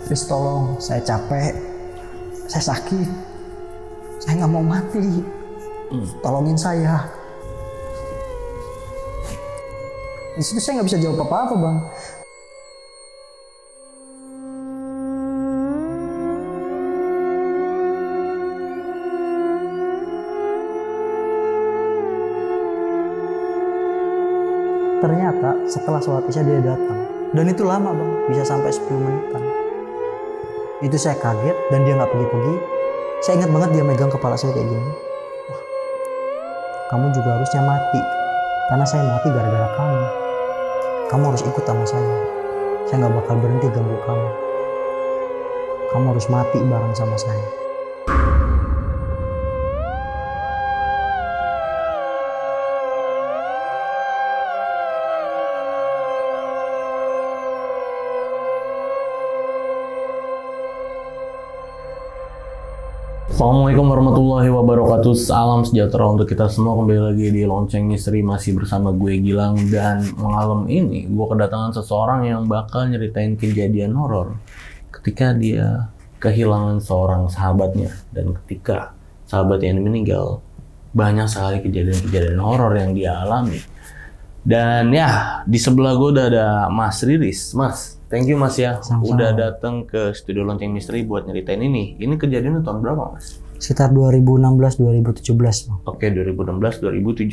please tolong, saya capek, saya sakit, saya nggak mau mati, tolongin saya. Di situ saya nggak bisa jawab apa-apa bang. Ternyata setelah sholat isya dia datang. Dan itu lama bang, bisa sampai 10 menitan. Itu saya kaget dan dia nggak pergi-pergi. Saya ingat banget dia megang kepala saya kayak gini. Wah, kamu juga harusnya mati. Karena saya mati gara-gara kamu. Kamu harus ikut sama saya. Saya nggak bakal berhenti ganggu kamu. Kamu harus mati bareng sama saya. Assalamualaikum warahmatullahi wabarakatuh. Salam sejahtera untuk kita semua. Kembali lagi di Lonceng Misteri, masih bersama gue Gilang. Dan malam ini gue kedatangan seseorang yang bakal nyeritain kejadian horor ketika dia kehilangan seorang sahabatnya. Dan ketika sahabatnya ini meninggal, banyak sekali kejadian-kejadian horor yang dia alami. Dan ya, di sebelah gue udah ada Mas Riris. Mas, thank you Mas ya. Sama-sama. Udah datang ke studio Lonceng Misteri buat nyeritain ini. Ini kejadiannya tahun berapa Mas? Sekitar 2016-2017 bang. Oke, 2016-2017.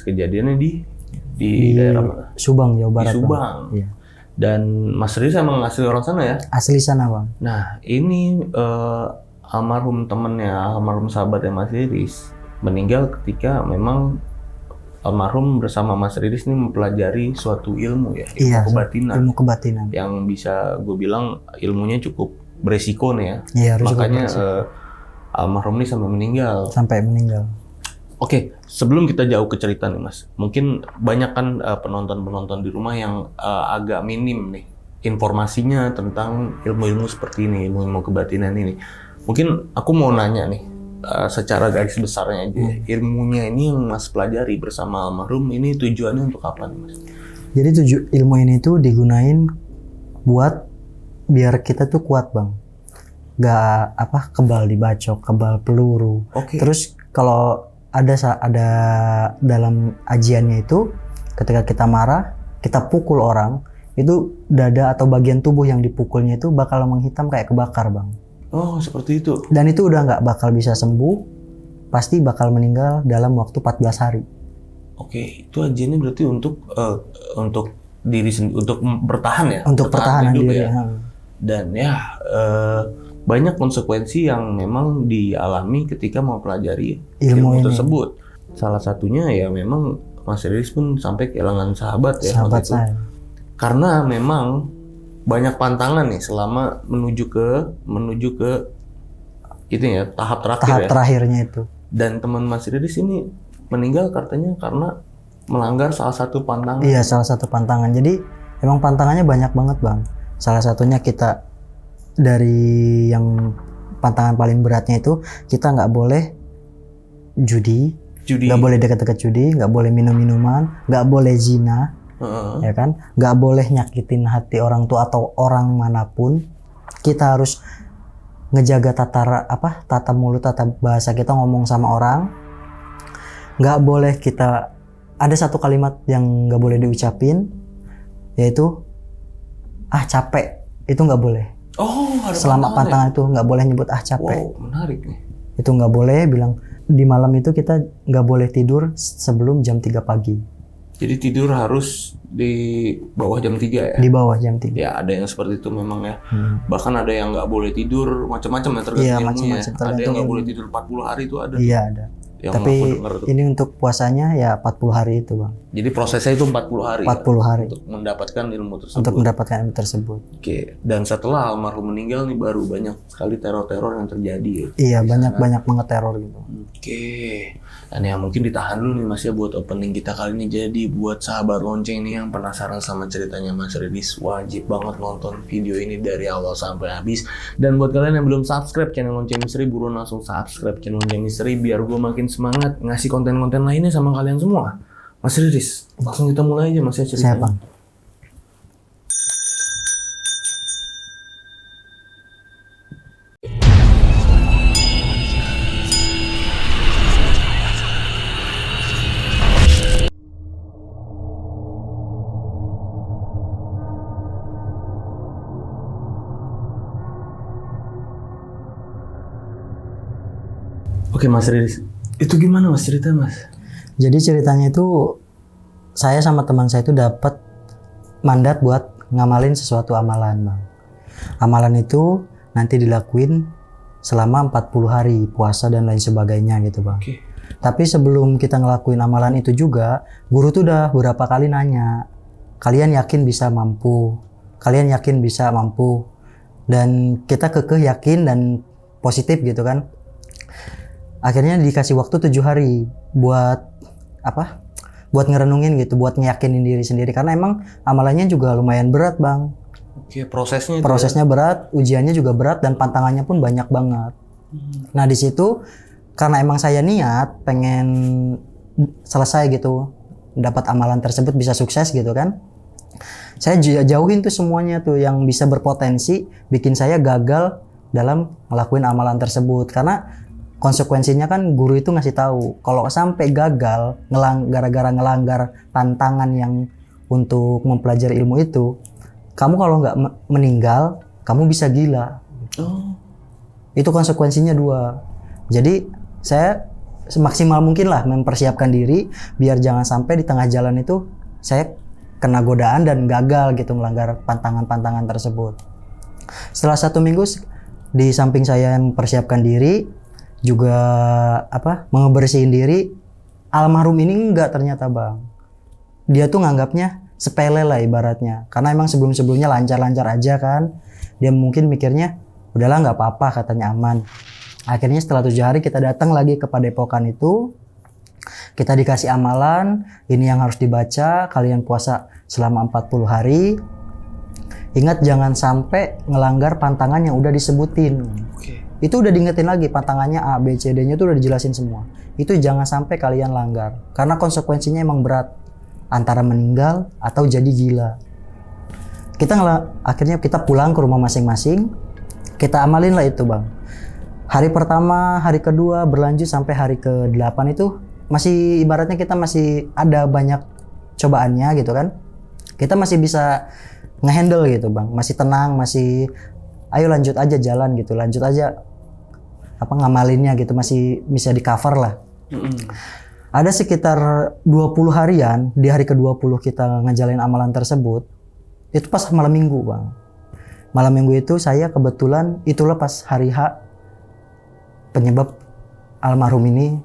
Kejadiannya di daerah mana? Subang, Jawa Barat. Di Subang. Bang. Iya. Dan Mas Riris emang asli orang sana ya? Asli sana bang. Nah, ini almarhum temennya, almarhum sahabatnya Mas Riris meninggal ketika memang almarhum bersama Mas Riris ini mempelajari suatu ilmu ya, ilmu Iya, kebatinan. ilmu kebatinan. Yang bisa gue bilang ilmunya cukup beresiko nih ya. Iya, harus Makanya almarhum ini sampai meninggal. sampai meninggal. Oke, sebelum kita jauh ke cerita nih Mas, mungkin banyak kan penonton-penonton di rumah yang agak minim nih informasinya tentang ilmu-ilmu seperti ini, ilmu-ilmu kebatinan ini. Mungkin aku mau nanya nih, secara garis besarnya aja, ilmunya ini yang Mas pelajari bersama almarhum ini tujuannya untuk apa nih Mas? Jadi ilmu ini tuh digunain buat biar kita tuh kuat bang. Gak kebal dibacok, kebal peluru. Oke. Terus kalau ada dalam ajiannya itu, ketika kita marah, kita pukul orang, itu dada atau bagian tubuh yang dipukulnya itu bakal menghitam kayak kebakar bang. Oh, seperti itu. Dan itu udah nggak bakal bisa sembuh, pasti bakal meninggal dalam waktu 14 hari. Oke, itu ajiannya berarti untuk diri sendiri, untuk bertahan ya? Untuk pertahanan hidup diri. ya? Dan ya, banyak konsekuensi yang memang dialami ketika mempelajari ilmu ini. tersebut. Salah satunya ya memang Mas Riris pun sampai kehilangan sahabat ya. Sahabat waktu itu. saya. Karena memang banyak pantangan nih selama menuju ke itu ya, tahap terakhir Tahap ya. terakhirnya itu. Dan teman Mas Riris ini meninggal katanya karena melanggar salah satu pantangan. Iya, salah satu pantangan. Jadi emang pantangannya banyak banget bang. Salah satunya kita dari yang pantangan paling beratnya itu kita nggak boleh judi, nggak boleh dekat-dekat judi, nggak boleh minum-minuman, nggak boleh zina. Ya kan, nggak boleh nyakitin hati orang tua atau orang manapun. Kita harus ngejaga tata mulut, tata bahasa kita ngomong sama orang. Nggak boleh kita, ada satu kalimat yang nggak boleh diucapin, yaitu capek. Itu nggak boleh. Oh, ada Selama pantangan ya? itu nggak boleh nyebut capek. Wow, menarik nih. Itu nggak boleh bilang. Di malam itu kita nggak boleh tidur sebelum jam 3 pagi. Jadi tidur harus di bawah jam 3 ya? Di bawah jam 3. Ya, ada yang seperti itu memang ya. Bahkan ada yang nggak boleh tidur macam-macam ya, tergantung Iya, ilmunya. macam-macam, Ada yang nggak tergantung boleh tidur 40 hari itu ada. Iya ada. Yang Tapi aku dengar tuh. ini untuk puasanya ya 40 hari itu bang. Jadi prosesnya itu 40 hari. 40 hari. Untuk mendapatkan ilmu tersebut. Untuk mendapatkan ilmu tersebut. Oke. Dan setelah almarhum meninggal nih baru banyak sekali teror-teror yang terjadi ya. Iya, banyak banget teror gitu. Oke. Dan ya mungkin ditahan dulu nih Mas ya buat opening kita kali ini. Jadi buat sahabat lonceng nih yang penasaran sama ceritanya Mas Riris, wajib banget nonton video ini dari awal sampai habis. Dan buat kalian yang belum subscribe channel Lonceng Misteri, buruan langsung subscribe channel Lonceng Misteri biar gue makin semangat ngasih konten-konten lainnya sama kalian semua. Mas Riris, langsung kita mulai aja Mas ya ceritanya. Siapa? Oke Mas Riris, itu gimana Mas ceritanya Mas? Jadi ceritanya itu saya sama teman saya itu dapat mandat buat ngamalin sesuatu amalan bang. Amalan itu nanti dilakuin selama 40 hari puasa dan lain sebagainya gitu bang. Oke. Tapi sebelum kita ngelakuin amalan itu juga, guru tuh udah beberapa kali nanya, kalian yakin bisa mampu? Kalian yakin bisa mampu? Dan kita kekeh yakin dan positif gitu kan. Akhirnya dikasih waktu 7 hari buat apa? Buat ngerenungin gitu, buat ngeyakinin diri sendiri. Karena emang amalannya juga lumayan berat bang. Oke, prosesnya itu Prosesnya berat, ujiannya juga berat, dan pantangannya pun banyak banget. Nah di situ karena emang saya niat pengen selesai gitu, dapat amalan tersebut bisa sukses gitu kan. Saya jauhin tuh semuanya tuh yang bisa berpotensi bikin saya gagal dalam ngelakuin amalan tersebut. Karena konsekuensinya kan guru itu ngasih tahu kalau sampai gagal gara-gara ngelanggar pantangan yang untuk mempelajari ilmu itu, kamu kalau nggak meninggal, kamu bisa gila. Oh. Itu konsekuensinya 2. Jadi saya semaksimal mungkin lah mempersiapkan diri biar jangan sampai di tengah jalan itu saya kena godaan dan gagal gitu melanggar pantangan-pantangan tersebut. Setelah 1 minggu di samping saya mempersiapkan diri juga ngebersihin diri, almarhum ini enggak ternyata bang. Dia tuh nganggapnya sepele lah ibaratnya. Karena emang sebelum-sebelumnya lancar-lancar aja kan. Dia mungkin mikirnya udahlah nggak apa-apa katanya aman. Akhirnya setelah 7 hari kita datang lagi ke padepokan itu. Kita dikasih amalan, ini yang harus dibaca, kalian puasa selama 40 hari. Ingat jangan sampai ngelanggar pantangan yang udah disebutin. Oke. Itu udah diingetin lagi, pantangannya A, B, C, D-nya itu udah dijelasin semua. Itu jangan sampai kalian langgar. Karena konsekuensinya emang berat. Antara meninggal atau jadi gila. Akhirnya kita pulang ke rumah masing-masing. Kita amalin lah itu bang. Hari pertama, hari kedua berlanjut sampai hari ke-8 itu masih ibaratnya kita masih ada banyak cobaannya gitu kan. Kita masih bisa ngehandle gitu bang. Masih tenang, masih ayo lanjut aja jalan gitu. Lanjut aja ngamalinnya gitu, masih bisa di cover lah. Ada sekitar 20 harian, di hari ke-20 kita ngejalin amalan tersebut. Itu pas malam minggu bang. Malam minggu itu saya kebetulan itulah pas hari H penyebab almarhum ini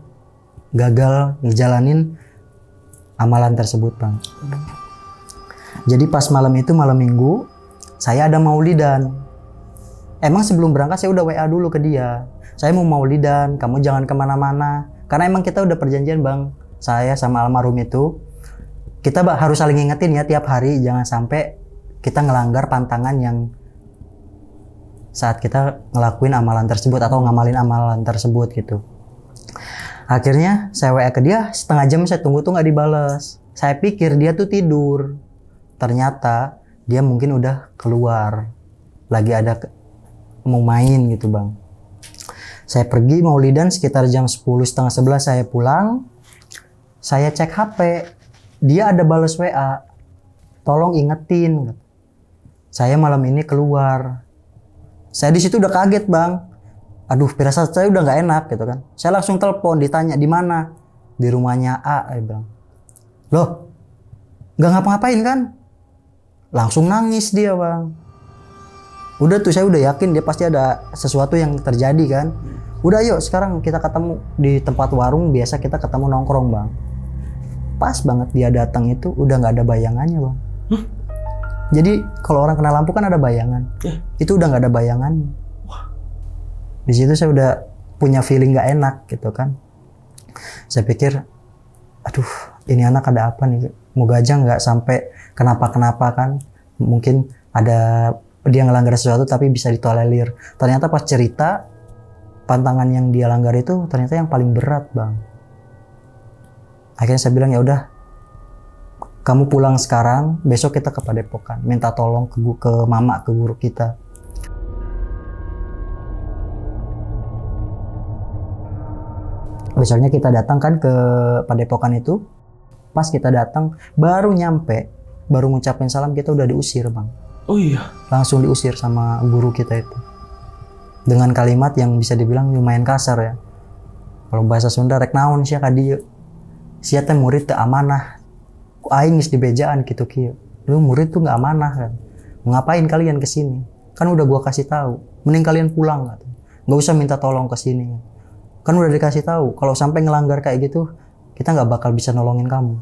gagal ngejalanin amalan tersebut bang. Jadi pas malam itu malam minggu saya ada maulidan. Emang sebelum berangkat saya udah WA dulu ke dia. Saya mau maulidan, kamu jangan kemana-mana. Karena emang kita udah perjanjian bang, saya sama almarhum itu kita harus saling ingetin ya tiap hari, jangan sampai kita ngelanggar pantangan yang saat kita ngelakuin amalan tersebut atau ngamalin amalan tersebut gitu. Akhirnya saya WA ke dia, setengah jam saya tunggu tuh nggak dibales. Saya pikir dia tuh tidur, ternyata dia mungkin udah keluar, lagi ada mau main gitu bang. Saya pergi maulidan sekitar jam 10, setengah 11 saya pulang. Saya cek HP, dia ada balas WA. Tolong ingetin. Saya malam ini keluar. Saya di situ udah kaget bang. Aduh, firasat saya udah nggak enak gitu kan. Saya langsung telepon, ditanya di mana? Di rumahnya A, saya bilang. Loh, nggak ngapa-ngapain kan? Langsung nangis dia bang. Udah tuh saya udah yakin dia pasti ada sesuatu yang terjadi kan. Udah yuk sekarang kita ketemu di tempat warung biasa kita ketemu nongkrong bang. Pas banget dia datang itu udah nggak ada bayangannya bang. Jadi kalau orang kena lampu kan ada bayangan. Itu udah nggak ada bayangannya. Di situ saya udah punya feeling nggak enak gitu kan. Saya pikir, aduh ini anak ada apa nih? Moga aja nggak sampai kenapa-kenapa kan. Mungkin ada dia ngelanggar sesuatu tapi bisa ditolerir. Ternyata pas cerita pantangan yang dia langgar itu ternyata yang paling berat bang. Akhirnya saya bilang ya udah, kamu pulang sekarang, besok kita ke padepokan, minta tolong ke mama, ke guru kita. Besoknya kita datang kan ke padepokan itu. Pas kita datang, baru nyampe, baru ngucapin salam kita udah diusir bang. Oh iya. Langsung diusir sama guru kita itu. Dengan kalimat yang bisa dibilang lumayan kasar ya. Kalau bahasa Sunda rek naon sia ka dieu. Sia teh murid teu amanah. Ku aing geus dibejaan kitu kieu. Lu murid tuh nggak amanah kan. Ngapain kalian kesini? Kan udah gua kasih tahu. Mending kalian pulang gitu. Nggak usah minta tolong kesini. Kan udah dikasih tahu. Kalau sampai ngelanggar kayak gitu, kita nggak bakal bisa nolongin kamu.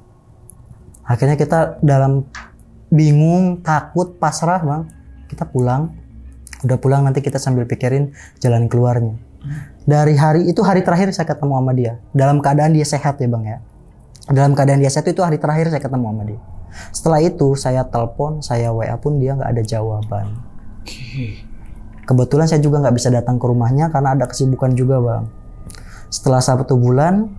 Akhirnya kita dalam bingung, takut, pasrah bang. Kita pulang. Udah pulang nanti kita sambil pikirin jalan keluarnya. Dari hari itu hari terakhir saya ketemu sama dia. Dalam keadaan dia sehat ya bang ya. Dalam keadaan dia sehat itu hari terakhir saya ketemu sama dia. Setelah itu saya telepon, saya WA pun dia nggak ada jawaban. Kebetulan saya juga nggak bisa datang ke rumahnya karena ada kesibukan juga bang. Setelah 1 bulan,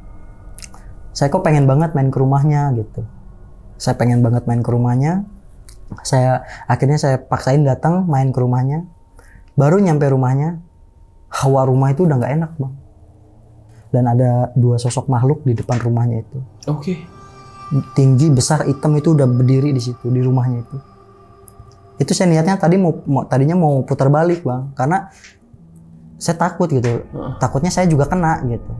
saya kok pengen banget main ke rumahnya gitu. Saya pengen banget main ke rumahnya. Akhirnya saya paksain datang main ke rumahnya. Baru nyampe rumahnya, hawa rumah itu udah nggak enak bang. Dan ada 2 sosok makhluk di depan rumahnya itu. Oke. Tinggi, besar, hitam itu udah berdiri di situ di rumahnya itu. Itu saya niatnya tadinya mau putar balik bang, karena saya takut gitu. Takutnya saya juga kena gitu.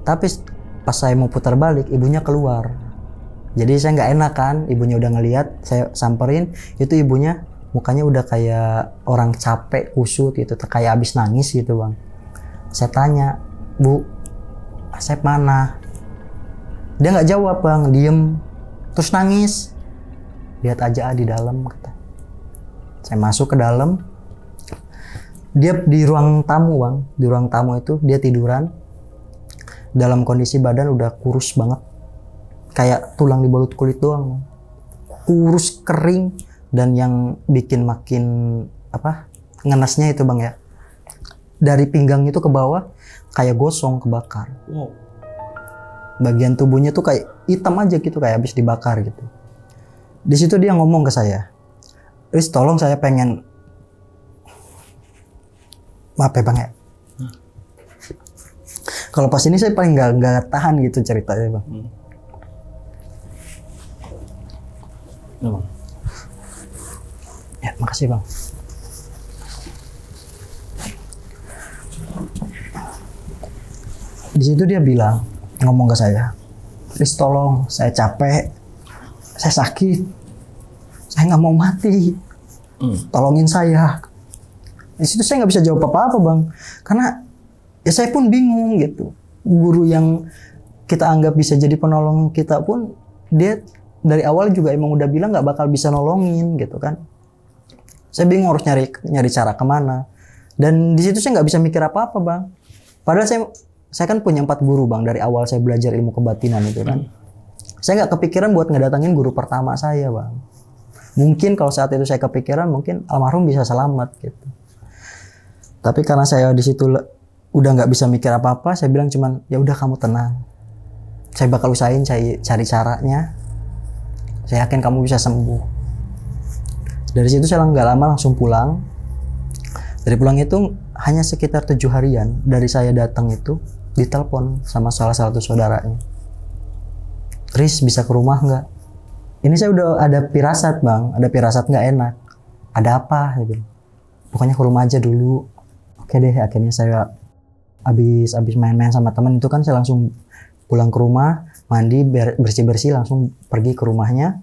Tapi pas saya mau putar balik, ibunya keluar. Jadi saya nggak enak kan, ibunya udah ngelihat, saya samperin, itu ibunya mukanya udah kayak orang capek, kusut gitu, kayak abis nangis gitu bang. Saya tanya, Bu, Asep mana? Dia nggak jawab bang, diem, terus nangis. Lihat aja di dalam kata. Saya masuk ke dalam, dia di ruang tamu bang, di ruang tamu itu dia tiduran, dalam kondisi badan udah kurus banget, kayak tulang dibalut kulit doang, kurus kering, dan yang bikin makin ngenasnya itu bang ya, dari pinggang itu ke bawah kayak gosong kebakar. Wow. Bagian tubuhnya tuh kayak hitam aja gitu, kayak habis dibakar gitu. Di situ dia ngomong ke saya, Riz tolong saya pengen, maaf ya bang ya. Kalau pas ini saya paling nggak tahan gitu ceritanya bang. Ya, bang. Ya makasih bang. Di situ dia bilang, ngomong ke saya, Riz tolong saya capek, saya sakit, saya nggak mau mati, tolongin saya. Di situ saya nggak bisa jawab apa-apa bang, karena ya saya pun bingung gitu. Guru yang kita anggap bisa jadi penolong kita pun, dia dari awal juga emang udah bilang nggak bakal bisa nolongin gitu kan. Saya bingung harus nyari cara kemana. Dan di situ saya nggak bisa mikir apa-apa bang. Padahal saya kan punya 4 guru bang, dari awal saya belajar ilmu kebatinan itu kan. Saya nggak kepikiran buat ngedatangin guru pertama saya bang. Mungkin kalau saat itu saya kepikiran, mungkin almarhum bisa selamat gitu. Tapi karena saya di situ udah nggak bisa mikir apa-apa, saya bilang cuman ya udah kamu tenang. Saya bakal usahain cari caranya. Saya yakin kamu bisa sembuh. Dari situ saya nggak lama langsung pulang. Dari pulang itu hanya sekitar 7 harian dari saya datang itu ditelepon sama salah satu saudaranya. Riz bisa ke rumah nggak? Ini saya udah ada firasat bang, ada firasat nggak enak. Ada apa? Saya bilang. Pokoknya ke rumah aja dulu. Oke deh, akhirnya saya habis main-main sama teman itu kan saya langsung pulang ke rumah, mandi, bersih-bersih, langsung pergi ke rumahnya.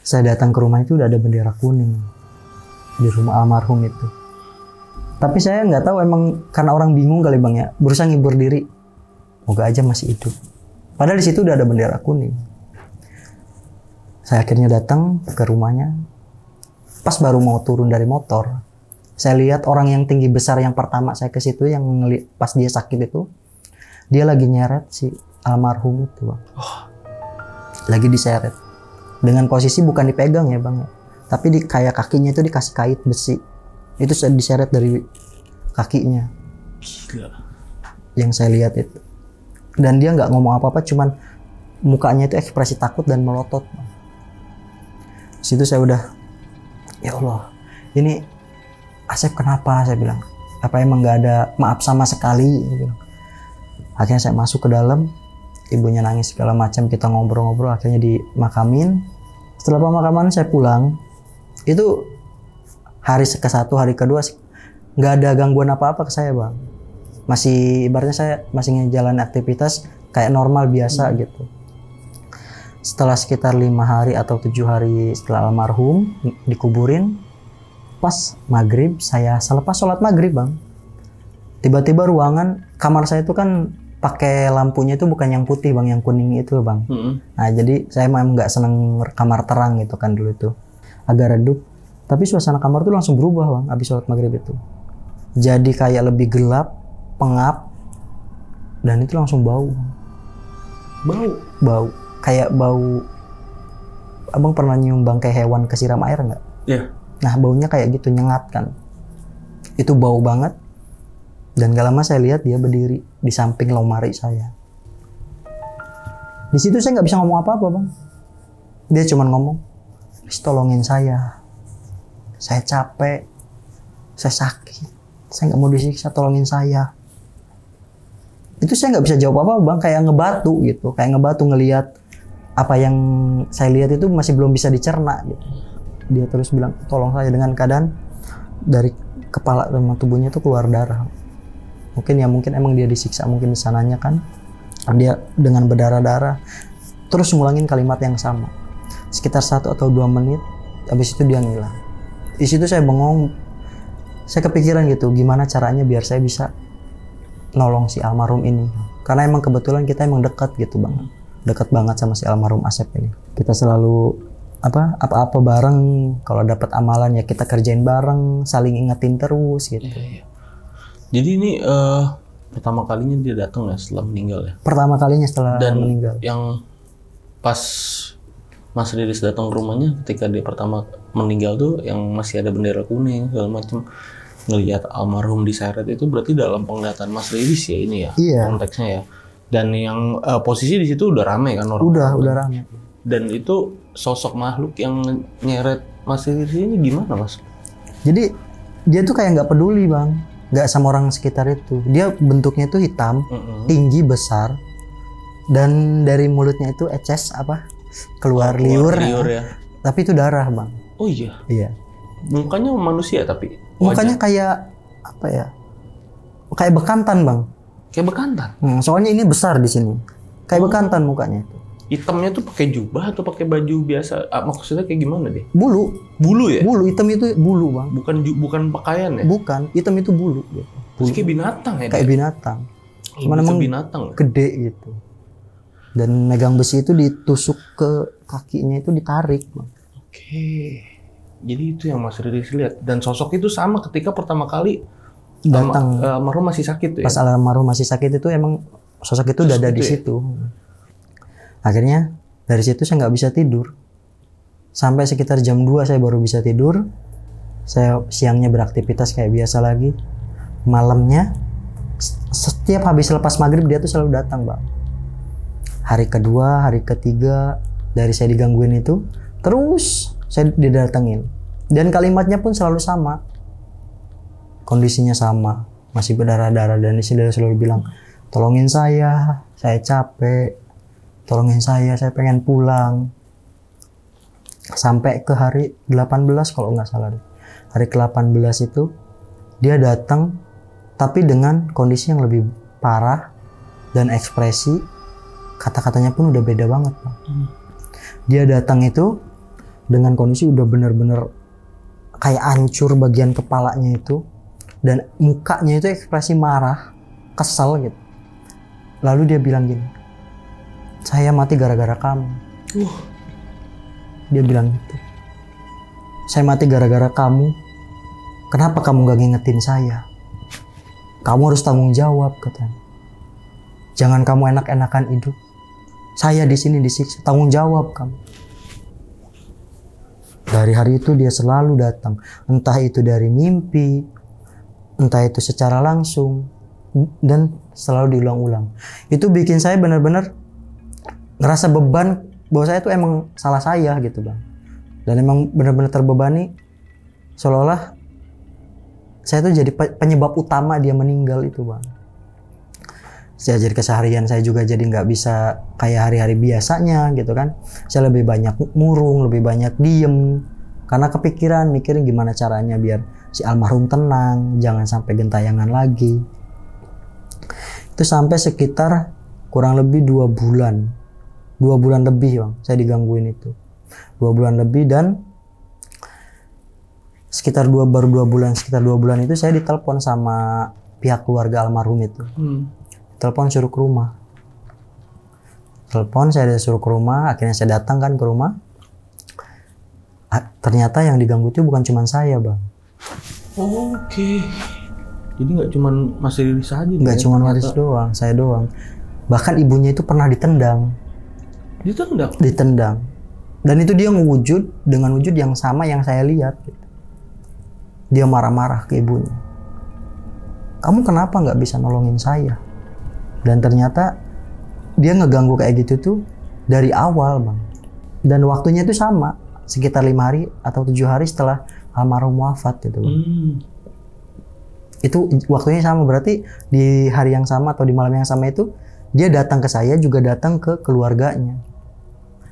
Saya datang ke rumah itu udah ada bendera kuning di rumah almarhum itu. Tapi saya nggak tahu, emang karena orang bingung kali bang ya, berusaha ngibur diri. Moga aja masih hidup. Padahal di situ udah ada bendera kuning. Saya akhirnya datang ke rumahnya. Pas baru mau turun dari motor, saya lihat orang yang tinggi besar yang pertama saya ke situ, yang pas dia sakit itu, dia lagi nyeret si almarhum itu bang. Lagi diseret. Dengan posisi bukan dipegang ya bang, tapi kayak kakinya itu dikasih kait besi. Itu diseret dari kakinya. Gila. Yang saya lihat itu. Dan dia nggak ngomong apa-apa, cuman mukanya itu ekspresi takut dan melotot. Situ saya udah, ya Allah, ini Asep kenapa? Saya bilang, apa emang nggak ada maaf sama sekali? Saya bilang. Akhirnya saya masuk ke dalam, ibunya nangis segala macam, kita ngobrol-ngobrol, akhirnya dimakamin. Setelah pemakaman saya pulang, itu hari ke-1, hari kedua nggak ada gangguan apa-apa ke saya bang. Masih ibaratnya saya masih ngejalan aktivitas kayak normal biasa gitu. Setelah sekitar 5 hari atau 7 hari setelah almarhum dikuburin, pas maghrib saya selepas sholat maghrib bang, tiba-tiba ruangan kamar saya itu kan pakai lampunya itu bukan yang putih bang, yang kuning itu bang. Nah jadi saya memang nggak seneng kamar terang gitu kan dulu itu, agak redup. Tapi suasana kamar tuh langsung berubah bang, habis sholat maghrib itu. Jadi kayak lebih gelap, pengap, dan itu langsung bau. Bau. Kayak bau, abang pernah nyium bangkai hewan kesiram air nggak? Iya. Nah baunya kayak gitu, nyengat kan. Itu bau banget. Dan gak lama saya lihat dia berdiri di samping lemari saya. Di situ saya nggak bisa ngomong apa-apa bang. Dia cuma ngomong, please tolongin saya. Saya capek, saya sakit, saya nggak mau disiksa, tolongin saya. Itu saya nggak bisa jawab apa-apa bang, kayak ngebatu gitu, kayak ngebatu ngelihat apa yang saya lihat itu masih belum bisa dicerna gitu. Dia terus bilang tolong saya, dengan keadaan dari kepala sama tubuhnya itu keluar darah. Mungkin emang dia disiksa mungkin di sananya kan. Dia dengan berdarah-darah terus ngulangin kalimat yang sama. Sekitar 1 atau 2 menit habis itu dia ngilang. Di situ saya bengong. Saya kepikiran gitu gimana caranya biar saya bisa nolong si almarhum ini. Karena emang kebetulan kita emang dekat gitu bang. Dekat banget sama si almarhum Asep ini. Kita selalu apa-apa bareng, kalau dapat amalan ya kita kerjain bareng, saling ingetin terus gitu. Iya. Jadi ini pertama kalinya dia datang ya setelah meninggal ya? Pertama kalinya setelah Dan meninggal. yang pas Mas Riris datang ke rumahnya ketika dia pertama meninggal tuh yang masih ada bendera kuning segala macam, ngelihat almarhum diseret itu berarti dalam penglihatan Mas Riris ya ini ya? Iya. Konteksnya ya. Dan yang posisi di situ udah rame kan orang? Udah rame. Dan itu sosok makhluk yang nyeret Mas Riris ini gimana Mas? Jadi dia tuh kayak nggak peduli bang, nggak sama orang sekitar itu. Dia bentuknya tuh hitam, tinggi, besar, dan dari mulutnya itu keluar liur ya. Tapi itu darah bang. Oh iya. Iya. Mukanya manusia tapi mukanya kayak kayak bekantan bang. Kayak bekantan. Soalnya ini besar di sini, kayak bekantan mukanya itu. Hitamnya tuh pakai jubah atau pakai baju biasa? Maksudnya kayak gimana deh? Bulu ya? Bulu, hitam itu bulu bang. Bukan pakaian ya? Bukan, hitam itu bulu. Gitu. Terus kayak binatang ya? Kayak binatang. Cuman emang binatang gede gitu. Dan megang besi itu ditusuk ke kakinya itu ditarik bang. Oke. Jadi itu yang Mas Riris lihat. Dan sosok itu sama ketika pertama kali datang. Almarhum masih sakit tuh ya? Pas almarhum masih sakit itu emang sosok itu udah ada di situ. Akhirnya dari situ saya nggak bisa tidur. Sampai sekitar jam 2 saya baru bisa tidur. Saya siangnya beraktivitas kayak biasa lagi. Malamnya setiap habis lepas maghrib dia tuh selalu datang bang. Hari kedua, hari ketiga dari saya digangguin itu terus saya didatengin. Dan kalimatnya pun selalu sama. Kondisinya sama, masih berdarah-darah, dan dia selalu bilang, tolongin saya capek. Tolongin saya pengen pulang. Sampai ke hari 18 kalau nggak salah deh. Hari ke-18 itu dia datang tapi dengan kondisi yang lebih parah dan ekspresi kata-katanya pun udah beda banget Pak. Dia datang itu dengan kondisi udah bener-bener kayak hancur bagian kepalanya itu, dan mukanya itu ekspresi marah, kesel gitu. Lalu dia bilang gini, saya mati gara-gara kamu. Dia bilang gitu. Saya mati gara-gara kamu. Kenapa kamu gak ngingetin saya? Kamu harus tanggung jawab katanya. Jangan kamu enak-enakan hidup. Saya di sini disiksa. Tanggung jawab kamu. Dari hari itu dia selalu datang. Entah itu dari mimpi, entah itu secara langsung, dan selalu diulang-ulang. Itu bikin saya benar-benar ngerasa beban bahwa saya itu emang salah saya gitu bang, dan emang benar-benar terbebani, seolah-olah saya tuh jadi penyebab utama dia meninggal itu bang. Saya jadi keseharian saya juga jadi nggak bisa kayak hari-hari biasanya gitu kan. Saya lebih banyak murung, lebih banyak diem karena kepikiran mikirin gimana caranya biar si almarhum tenang, jangan sampai gentayangan lagi. Itu sampai sekitar kurang lebih 2 bulan. 2 bulan lebih bang, saya digangguin itu. 2 bulan lebih dan sekitar 2 bulan itu saya ditelepon sama pihak keluarga almarhum itu. Telepon suruh ke rumah. Telepon saya disuruh ke rumah, akhirnya saya datang kan ke rumah. Ternyata yang diganggu itu bukan cuma saya bang. Oke. Jadi nggak cuma Mas Riris aja. Nggak cuma Riris doang, saya doang. Bahkan ibunya itu pernah ditendang. Ditendang. Dan itu dia ngewujud dengan wujud yang sama yang saya lihat. Gitu. Dia marah-marah ke ibunya. Kamu kenapa nggak bisa nolongin saya? Dan ternyata dia ngeganggu kayak gitu tuh dari awal bang. Dan waktunya itu sama, sekitar 5 hari atau 7 hari setelah almarhum wafat gitu bang. Itu waktunya sama, berarti di hari yang sama atau di malam yang sama itu dia datang ke saya, juga datang ke keluarganya.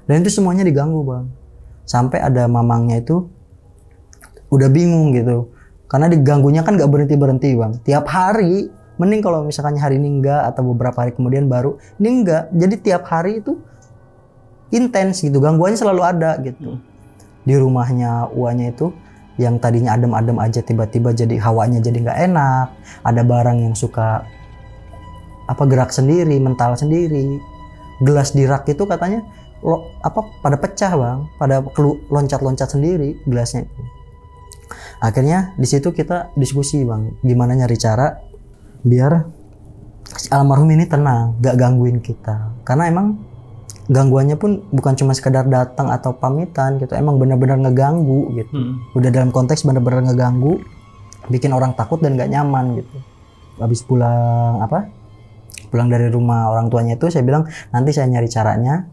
Dan itu semuanya diganggu bang. Sampai ada mamangnya itu udah bingung gitu. Karena diganggunya kan gak berhenti-berhenti bang. Tiap hari, mending kalau misalkan hari ini enggak atau beberapa hari kemudian baru. Ini enggak, jadi tiap hari itu intens gitu. Gangguannya selalu ada gitu. Di rumahnya uanya itu yang tadinya adem-adem aja tiba-tiba jadi hawanya jadi nggak enak. Ada barang yang suka gerak sendiri, mental sendiri. Gelas di rak itu katanya pada pecah bang, pada loncat-loncat sendiri gelasnya itu. Akhirnya di situ kita diskusi bang, gimana nyari cara biar si almarhum ini tenang, gak gangguin kita. Karena emang gangguannya pun bukan cuma sekedar datang atau pamitan gitu, emang benar-benar ngeganggu gitu. Udah dalam konteks benar-benar ngeganggu, bikin orang takut dan gak nyaman gitu. Habis pulang dari rumah orang tuanya itu, saya bilang nanti saya nyari caranya.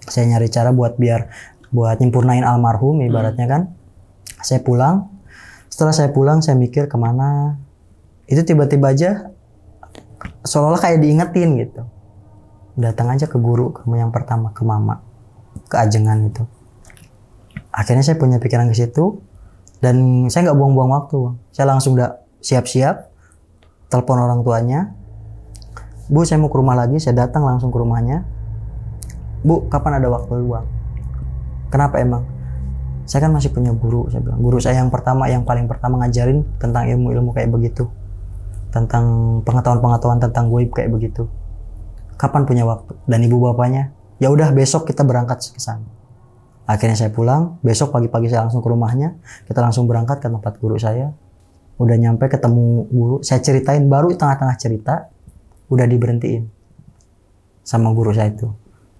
Saya nyari cara buat nyempurnain almarhum ibaratnya kan. Saya pulang. Setelah saya pulang saya mikir kemana. Itu tiba-tiba aja seolah-olah kayak diingetin gitu. Datang aja ke guru kamu yang pertama, ke mama, ke Ajengan itu. Akhirnya saya punya pikiran ke situ dan saya nggak buang-buang waktu. Saya langsung udah siap-siap, telepon orang tuanya. Bu, saya mau ke rumah lagi. Saya datang langsung ke rumahnya. Bu, kapan ada waktu luang? Kenapa emang? Saya kan masih punya guru, saya bilang. Guru saya yang paling pertama ngajarin tentang ilmu-ilmu kayak begitu. Tentang pengetahuan-pengetahuan tentang goib kayak begitu. Kapan punya waktu? Dan ibu bapaknya, ya udah besok kita berangkat ke sana. Akhirnya saya pulang, besok pagi-pagi saya langsung ke rumahnya. Kita langsung berangkat ke tempat guru saya. Udah nyampe ketemu guru, saya ceritain baru tengah-tengah cerita, udah diberhentiin sama guru saya itu.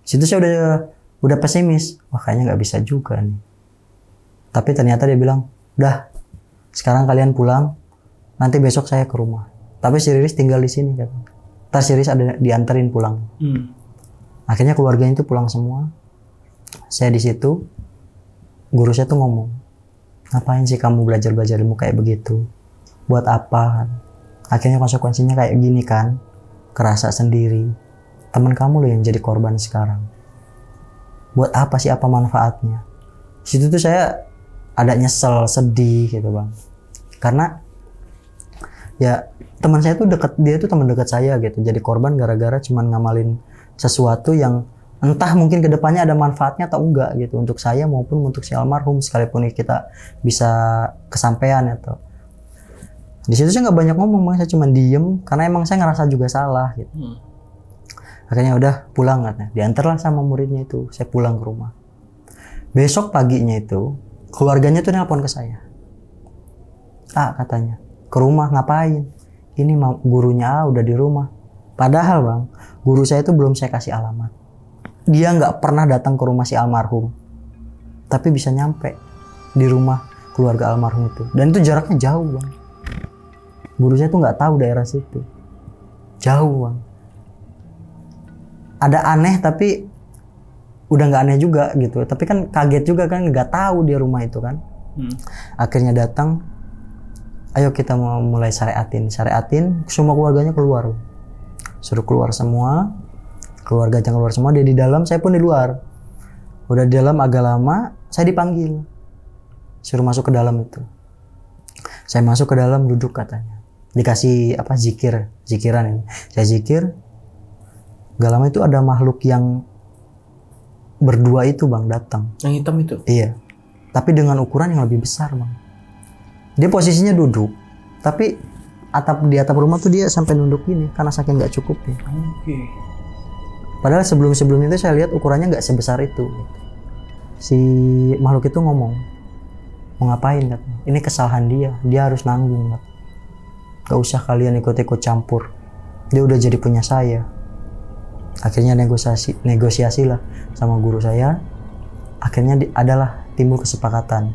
Situ saya udah pesimis, wah kayaknya nggak bisa juga nih. Tapi ternyata dia bilang, udah sekarang kalian pulang, nanti besok saya ke rumah. Tapi si Riris tinggal di sini kan. Ntar si Riris ada dianterin pulang. Akhirnya keluarganya itu pulang semua. Saya di situ, guru saya tuh ngomong, ngapain sih kamu belajar ilmu kayak begitu? Buat apa? Akhirnya konsekuensinya kayak gini kan, kerasa sendiri. Teman kamu loh yang jadi korban sekarang. Buat apa sih, apa manfaatnya? Situ tuh saya ada nyesel, sedih gitu bang. Karena ya teman saya tuh dia tuh teman dekat saya gitu. Jadi korban gara-gara cuman ngamalin sesuatu yang entah mungkin kedepannya ada manfaatnya atau enggak gitu. Untuk saya maupun untuk si almarhum, sekalipun kita bisa kesampaian atau. Di situ saya nggak banyak ngomong bang, saya cuma diem karena emang saya ngerasa juga salah gitu. Akhirnya udah pulang katanya, diantarlah sama muridnya itu. Saya pulang ke rumah. Besok paginya itu keluarganya tuh nelpon ke saya. Katanya, ke rumah ngapain? Ini gurunya udah di rumah. Padahal bang, guru saya itu belum saya kasih alamat. Dia nggak pernah datang ke rumah si almarhum, tapi bisa nyampe di rumah keluarga almarhum itu. Dan itu jaraknya jauh bang. Guru saya tuh nggak tahu daerah situ, jauh bang. Ada aneh tapi udah nggak aneh juga gitu. Tapi kan kaget juga kan, nggak tahu dia rumah itu kan. Akhirnya datang, ayo kita mau mulai syariatin. Semua keluarganya keluar, suruh keluar semua, keluarganya keluar semua. Dia di dalam, saya pun di luar. Udah di dalam agak lama, saya dipanggil, suruh masuk ke dalam itu. Saya masuk ke dalam, duduk katanya. dikasih apa zikiran ini. Saya zikir, gak lama itu ada makhluk yang berdua itu bang datang. Yang hitam itu? Iya, tapi dengan ukuran yang lebih besar bang. Dia posisinya duduk, tapi di atap rumah tuh dia sampai nunduk gini karena saking nggak cukup ya. Oke. Padahal sebelum itu saya lihat ukurannya nggak sebesar itu. Si makhluk itu ngomong, mau ngapain katanya? Ini kesalahan dia harus nanggung. Gak usah kalian ikut-ikut campur. Dia udah jadi punya saya. Akhirnya negosiasi lah sama guru saya. Akhirnya adalah timbul kesepakatan.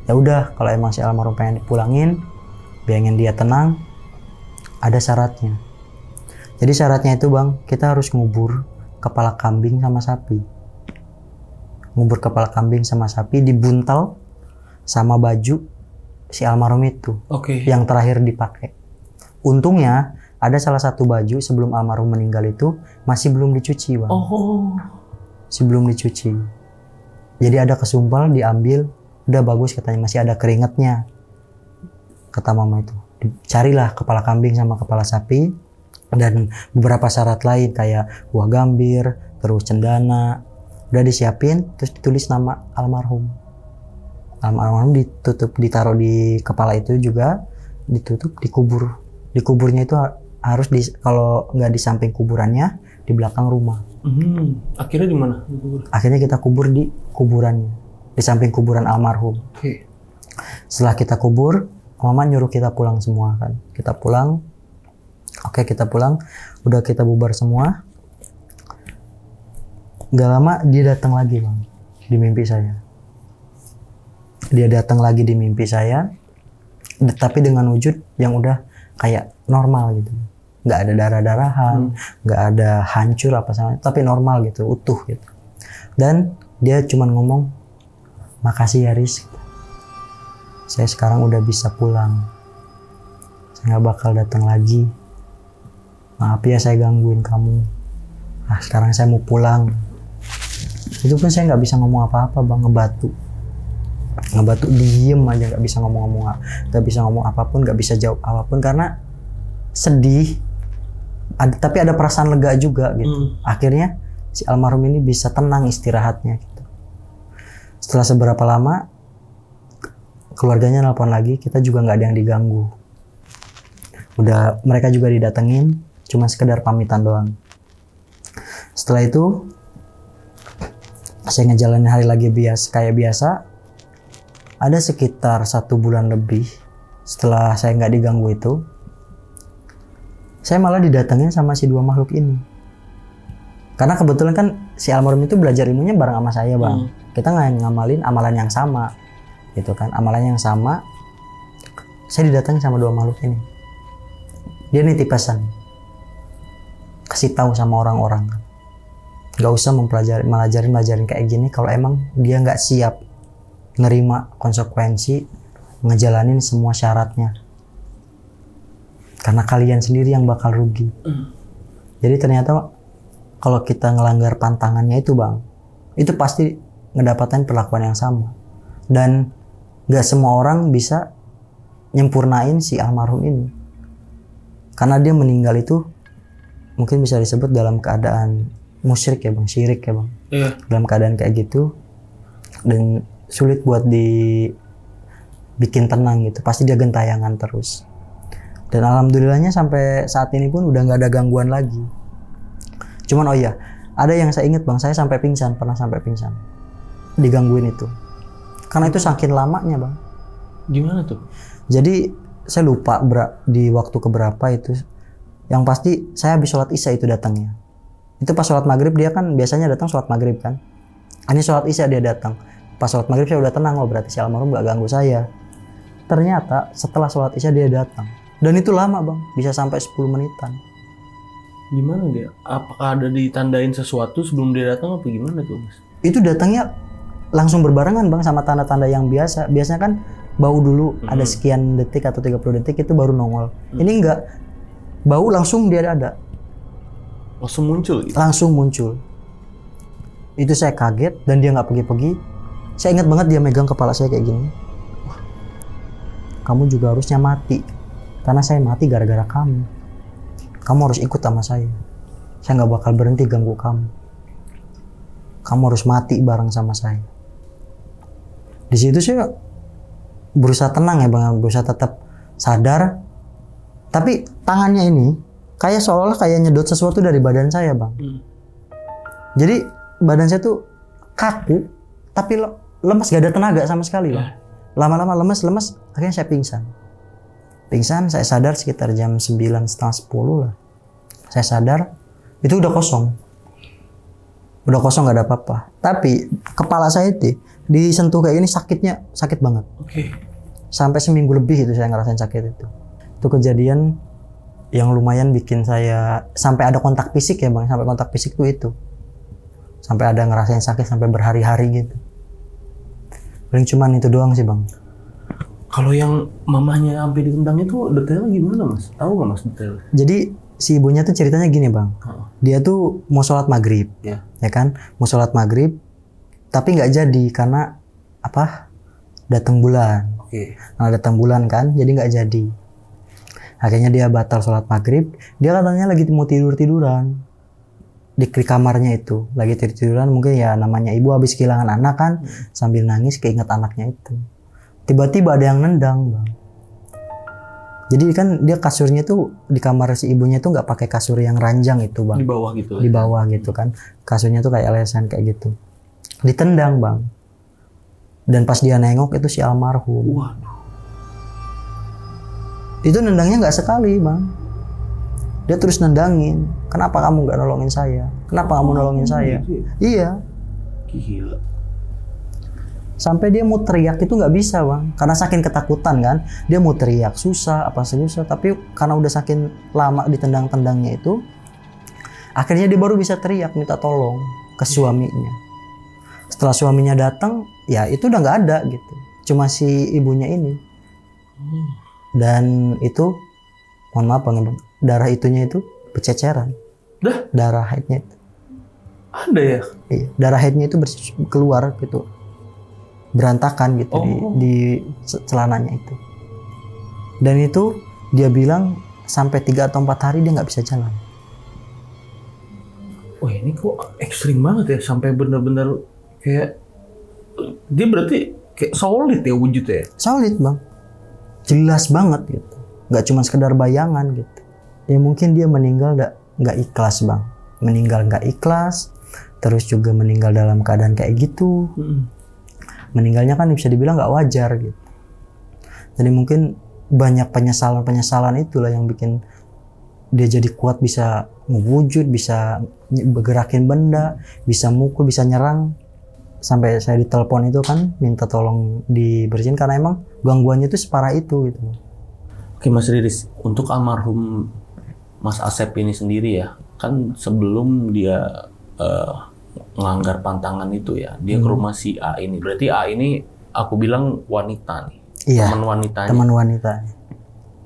Ya udah, kalau emang si almarhum pengen dipulangin, biarin dia tenang, ada syaratnya. Jadi syaratnya itu bang, kita harus ngubur kepala kambing sama sapi. Ngubur kepala kambing sama sapi dibuntal sama baju si almarhum itu. Oke. Yang terakhir dipakai. Untungnya ada salah satu baju sebelum almarhum meninggal itu masih belum dicuci bang. Oh. Sebelum dicuci. Jadi ada kesumpal, diambil, udah bagus katanya, masih ada keringatnya. Kata mama itu. Carilah kepala kambing sama kepala sapi dan beberapa syarat lain kayak buah gambir, terus cendana. Udah disiapin, terus ditulis nama almarhum. Almarhum ditaruh di kepala itu juga, ditutup, dikubur. Dikuburnya itu harus kalau nggak di samping kuburannya, di belakang rumah. Akhirnya di mana? Akhirnya kita kubur di kuburannya, di samping kuburan almarhum. Oke. Setelah kita kubur, mama nyuruh kita pulang semua kan. Kita pulang. Oke, kita pulang. Udah kita bubar semua. Gak lama dia datang lagi bang, di mimpi saya. Dia datang lagi di mimpi saya, tapi dengan wujud yang udah kayak normal gitu. Nggak ada darah-darahan, nggak ada hancur apa sama, tapi normal gitu, utuh gitu. Dan dia cuma ngomong, makasih ya Riz, saya sekarang udah bisa pulang, saya nggak bakal datang lagi, maaf ya saya gangguin kamu, sekarang saya mau pulang. Itu pun saya nggak bisa ngomong apa-apa bang, ngebatu diem aja, nggak bisa ngomong apapun, nggak bisa jawab apapun karena sedih. Tapi ada perasaan lega juga gitu. Akhirnya si almarhum ini bisa tenang istirahatnya gitu. Setelah seberapa lama keluarganya nelpon lagi, kita juga nggak ada yang diganggu. Udah mereka juga didatengin, cuma sekedar pamitan doang. Setelah itu saya ngejalanin hari lagi kayak biasa. Ada sekitar 1 bulan lebih setelah saya nggak diganggu itu, saya malah didatengin sama si 2 makhluk ini. Karena kebetulan kan si almarhum itu belajar ilmunya bareng sama saya bang. Kita ngamalin amalan yang sama, gitu kan? Amalan yang sama. Saya didatengin sama 2 makhluk ini. Dia nitip pesan, kasih tahu sama orang-orang, nggak usah melajarin kayak gini kalau emang dia nggak siap nerima konsekuensi ngejalanin semua syaratnya, karena kalian sendiri yang bakal rugi. Jadi ternyata kalau kita ngelanggar pantangannya itu bang, itu pasti ngedapatkan perlakuan yang sama, dan nggak semua orang bisa nyempurnain si almarhum ini, karena dia meninggal itu mungkin bisa disebut dalam keadaan musyrik ya bang, syirik ya bang. Dalam keadaan kayak gitu dan sulit buat dibikin tenang gitu, pasti dia gentayangan terus. Dan alhamdulillahnya sampai saat ini pun udah nggak ada gangguan lagi. Cuman oh iya, ada yang saya ingat bang, saya pernah sampai pingsan digangguin itu, karena itu saking lamanya bang. Gimana tuh? Jadi saya lupa di waktu keberapa itu, yang pasti saya habis sholat isya itu datangnya. Itu pas sholat maghrib, dia kan biasanya datang sholat maghrib kan, ini sholat isya dia datang. Pas sholat maghrib saya udah tenang, oh berarti si almarhum gak ganggu saya. Ternyata setelah sholat isya dia datang, dan itu lama bang, bisa sampai 10 menitan. Gimana dia? Apakah ada ditandain sesuatu sebelum dia datang apa gimana tuh mas? Itu datangnya langsung berbarengan bang sama tanda-tanda yang biasa. Biasanya kan bau dulu, ada sekian detik atau 30 detik itu baru nongol. Ini enggak, bau langsung dia ada. Langsung muncul gitu? Langsung muncul. Itu saya kaget dan dia nggak pergi-pergi. Saya ingat banget dia megang kepala saya kayak gini. Wah, kamu juga harusnya mati. Karena saya mati gara-gara kamu. Kamu harus ikut sama saya. Saya nggak bakal berhenti ganggu kamu. Kamu harus mati bareng sama saya. Di situ saya berusaha tenang ya bang, berusaha tetap sadar. Tapi tangannya ini kayak seolah-olah kayak nyedot sesuatu dari badan saya bang. Jadi badan saya tuh kaku, tapi lemas, gak ada tenaga sama sekali bang. Lama-lama lemes, akhirnya saya pingsan. Saya sadar sekitar jam 9:30, 10 lah. Saya sadar, itu udah kosong. Udah kosong, gak ada apa-apa. Tapi kepala saya itu disentuh kayak gini sakit banget. Sampai seminggu lebih itu saya ngerasain sakit itu. Itu kejadian yang lumayan bikin saya sampai ada kontak fisik ya bang. Sampai kontak fisik tuh itu. Sampai ada ngerasain sakit sampai berhari-hari gitu. Paling cuman itu doang sih bang. Kalau yang mamanya sampai ditendang itu detailnya gimana mas? Tahu nggak mas detailnya? Jadi si ibunya tuh ceritanya gini bang. Dia tuh mau sholat maghrib, ya kan? Mau sholat maghrib, tapi nggak jadi karena apa? Datang bulan. Nah datang bulan kan, jadi nggak jadi. Akhirnya dia batal sholat maghrib. Dia katanya lagi mau tiduran di kamarnya itu, lagi tiduran. Mungkin ya namanya ibu habis kehilangan anak kan, sambil nangis keinget anaknya itu. Tiba-tiba ada yang nendang bang. Jadi kan dia kasurnya tuh di kamar si ibunya tuh nggak pakai kasur yang ranjang itu bang. Di bawah gitu. Di bawah gitu kan. Kasurnya tuh kayak lesehan kayak gitu. Ditendang bang. Dan pas dia nengok itu si almarhum. Waduh. Itu nendangnya nggak sekali bang. Dia terus nendangin. Kenapa kamu nggak nolongin saya? Kenapa kamu nolongin saya? Gitu ya? Iya. Gila. Sampai dia mau teriak itu nggak bisa bang, karena saking ketakutan kan. Dia mau teriak susah, tapi karena udah saking lama ditendang-tendangnya itu, akhirnya dia baru bisa teriak minta tolong ke suaminya. Setelah suaminya datang, ya itu udah nggak ada gitu, cuma si ibunya ini. Dan itu, mohon maaf bang, darah itunya itu berceceran. Darah haidnya itu. Ada ya? Iya, darah haidnya itu keluar gitu. Berantakan gitu di celananya itu. Dan itu dia bilang sampai 3 atau 4 hari dia nggak bisa jalan. Oh ini kok ekstrim banget ya, sampai bener-bener kayak dia berarti kayak solid ya wujudnya. Solid bang, jelas banget gitu. Nggak cuma sekedar bayangan gitu. Ya mungkin dia meninggal nggak ikhlas bang, meninggal nggak ikhlas, terus juga meninggal dalam keadaan kayak gitu. Meninggalnya kan bisa dibilang nggak wajar gitu. Jadi mungkin banyak penyesalan itulah yang bikin dia jadi kuat, bisa ngewujud, bisa bergerakin benda, bisa mukul, bisa nyerang. Sampai saya ditelepon itu kan minta tolong dibersihin karena emang gangguannya itu separah itu gitu. Oke Mas Riris, untuk almarhum Mas Asep ini sendiri ya, kan sebelum dia ngelanggar pantangan itu ya, dia ke rumah si A ini. Berarti A ini aku bilang wanita nih. Iya, teman wanitanya. Teman wanita.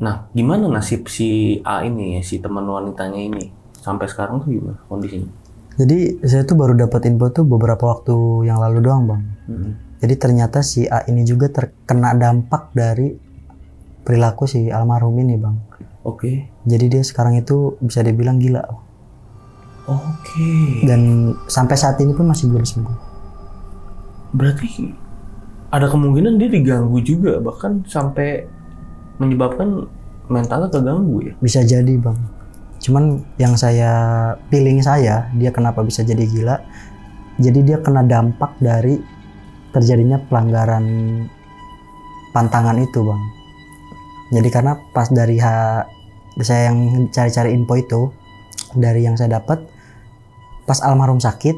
Nah, gimana nasib si A ini ya, si teman wanitanya ini? Sampai sekarang tuh gimana kondisinya? Jadi saya tuh baru dapat info tuh beberapa waktu yang lalu doang bang. Jadi ternyata si A ini juga terkena dampak dari perilaku si almarhum ini bang. Jadi dia sekarang itu bisa dibilang gila. Dan sampai saat ini pun masih belum sembuh. Berarti ada kemungkinan dia diganggu juga, bahkan sampai menyebabkan mentalnya terganggu ya? Bisa jadi bang. Cuman yang feeling saya, dia kenapa bisa jadi gila? Jadi dia kena dampak dari terjadinya pelanggaran pantangan itu bang. Jadi karena pas dari saya yang cari-cari info itu, dari yang saya dapat, pas almarhum sakit,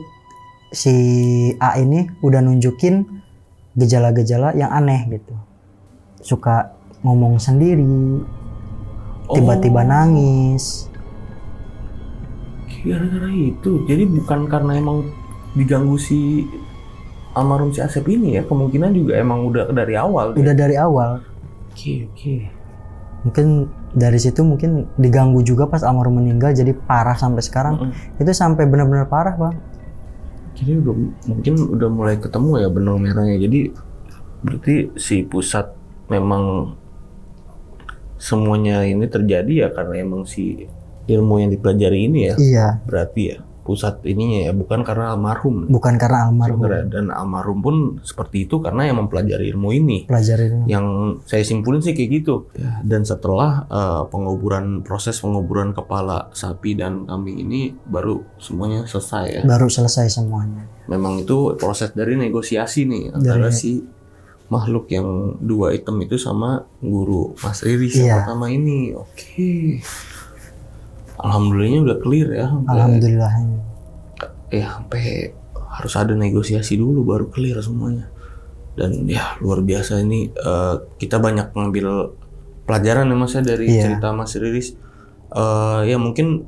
si A ini udah nunjukin gejala-gejala yang aneh gitu. Suka ngomong sendiri, tiba-tiba nangis. Gara-gara itu, jadi bukan karena emang diganggu si almarhum si Asep ini ya, kemungkinan juga emang udah dari awal. Udah dari awal. Mungkin dari situ mungkin diganggu juga pas almarhum meninggal, jadi parah sampai sekarang. Itu sampai benar-benar parah bang. Jadi mungkin udah mulai ketemu ya benang merahnya. Jadi berarti si pusat memang semuanya ini terjadi ya karena emang si ilmu yang dipelajari ini ya. Iya, Berarti ya pusat ininya ya bukan karena almarhum. bukan karena almarhum. Sebenarnya. Dan almarhum pun seperti itu karena yang mempelajari ilmu ini. Pelajarin. Yang saya simpulin sih kayak gitu. Ya, dan setelah proses penguburan kepala sapi dan kambing ini baru semuanya selesai ya. Baru selesai semuanya. Memang itu proses dari negosiasi nih antara si makhluk yang dua item itu sama guru Mas Riris yang pertama ini. Oke. Alhamdulillahnya udah clear ya. Alhamdulillah. Sampai harus ada negosiasi dulu baru clear semuanya. Dan ya luar biasa ini kita banyak ngambil pelajaran ya Mas ya dari cerita Mas Riris. Ya mungkin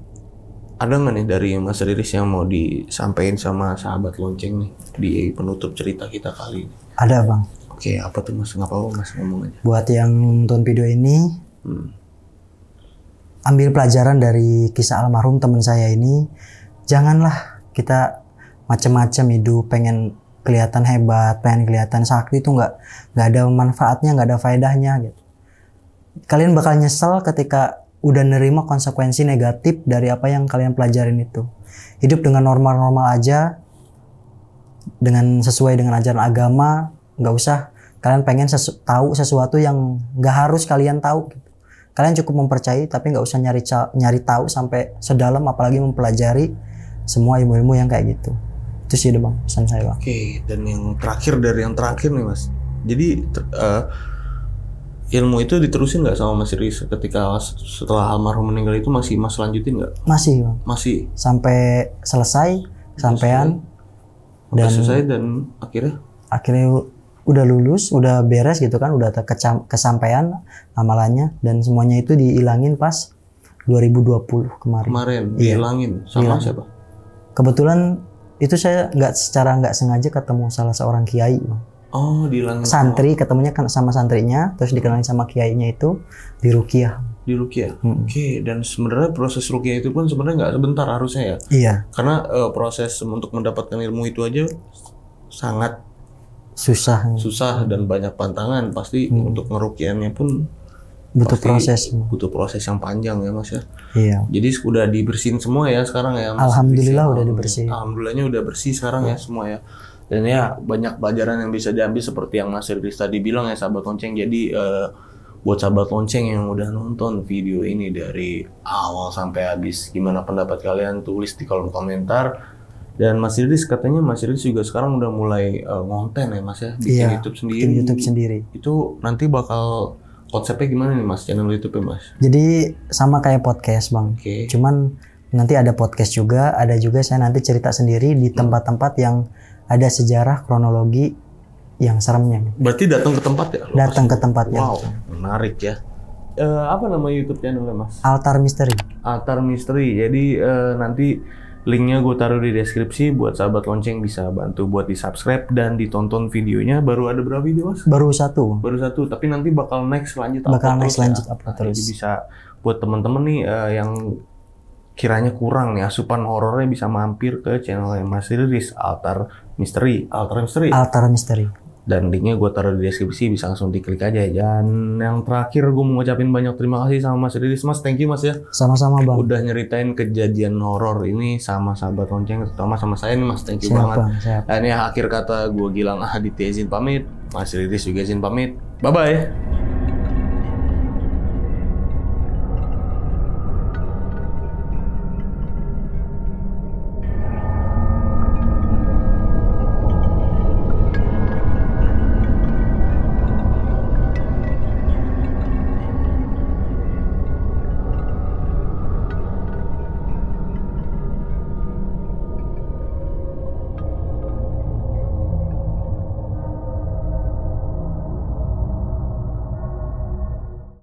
ada nggak nih dari Mas Riris yang mau disampaikan sama sahabat lonceng nih di penutup cerita kita kali ini? Ada Bang. Oke, apa tuh Mas? Nggak apa-apa Mas, ngomong aja. Buat yang nonton video ini, ambil pelajaran dari kisah almarhum teman saya ini. Janganlah kita macam-macam hidup, pengen kelihatan hebat, pengen kelihatan sakti, itu nggak ada manfaatnya, nggak ada faedahnya gitu. Kalian bakal nyesel ketika udah nerima konsekuensi negatif dari apa yang kalian pelajarin itu. Hidup dengan normal-normal aja, dengan sesuai dengan ajaran agama, nggak usah kalian pengen tahu sesuatu yang nggak harus kalian tahu gitu. Kalian cukup mempercayai tapi nggak usah nyari tahu sampai sedalam, apalagi mempelajari semua ilmu-ilmu yang kayak gitu. Itu sih Bang pesan saya Bang. Oke, dan yang terakhir dari yang terakhir nih Mas. Jadi ilmu itu diterusin nggak sama Mas Riris ketika setelah almarhum meninggal itu masih Mas lanjutin nggak? Masih Bang. Masih. Sampai selesai, sampean dan selesai dan akhirnya udah lulus, udah beres gitu kan, udah kesampaian amalannya dan semuanya itu dihilangin pas 2020 kemarin. Dihilangin sama siapa? Kebetulan itu saya nggak sengaja ketemu salah seorang kiai Bang. Oh, dihilangin. Santri, ketemunya kan sama santrinya, terus dikenalin sama kiainya itu di ruqyah. Di ruqyah. Oke, dan sebenarnya proses ruqyah itu pun sebenarnya nggak sebentar harusnya ya. Iya. Karena proses untuk mendapatkan ilmu itu aja sangat susah dan banyak pantangan pasti. Untuk ngeruqyahnya pun butuh proses yang panjang ya Mas ya. Iya. Jadi udah dibersihin semua ya sekarang ya Mas. Alhamdulillah udah dibersihin. Alhamdulillahnya udah bersih sekarang ya semua ya. Dan ya banyak pelajaran yang bisa diambil seperti yang Mas Riris tadi bilang ya sahabat lonceng. Jadi buat sahabat lonceng yang udah nonton video ini dari awal sampai habis, gimana pendapat kalian, tulis di kolom komentar. Dan Mas Riris katanya Mas Riris juga sekarang udah mulai ngonten ya Mas ya, bikin YouTube sendiri. Itu nanti bakal konsepnya gimana nih Mas, channel YouTube-nya Mas? Jadi sama kayak podcast Bang. Cuman nanti ada podcast juga, ada juga saya nanti cerita sendiri di tempat-tempat yang ada sejarah kronologi yang seremnya. Berarti datang ke tempat ya? Datang ke tempatnya. Wow, menarik ya. Apa nama YouTube channelnya Mas? Altar Misteri. Altar Misteri. Jadi nanti linknya gue taruh di deskripsi buat sahabat lonceng bisa bantu buat di subscribe dan ditonton videonya. Baru ada berapa video Mas? Baru satu, tapi nanti bakal next lanjut upload terus. Jadi bisa buat temen-temen nih yang kiranya kurang nih asupan horornya bisa mampir ke channel Mas Riris, Altar Misteri. Dan linknya gue taruh di deskripsi, bisa langsung diklik aja. Dan yang terakhir gue mau ngucapin banyak terima kasih sama Mas Riris. Mas, thank you Mas ya. Sama-sama Bang. Udah nyeritain kejadian horor ini sama sahabat lonceng, terutama sama saya nih Mas. Thank you banget. Siap. Dan ya akhir kata gue Gilang Aditya izin pamit. Mas Riris juga izin pamit. Bye-bye.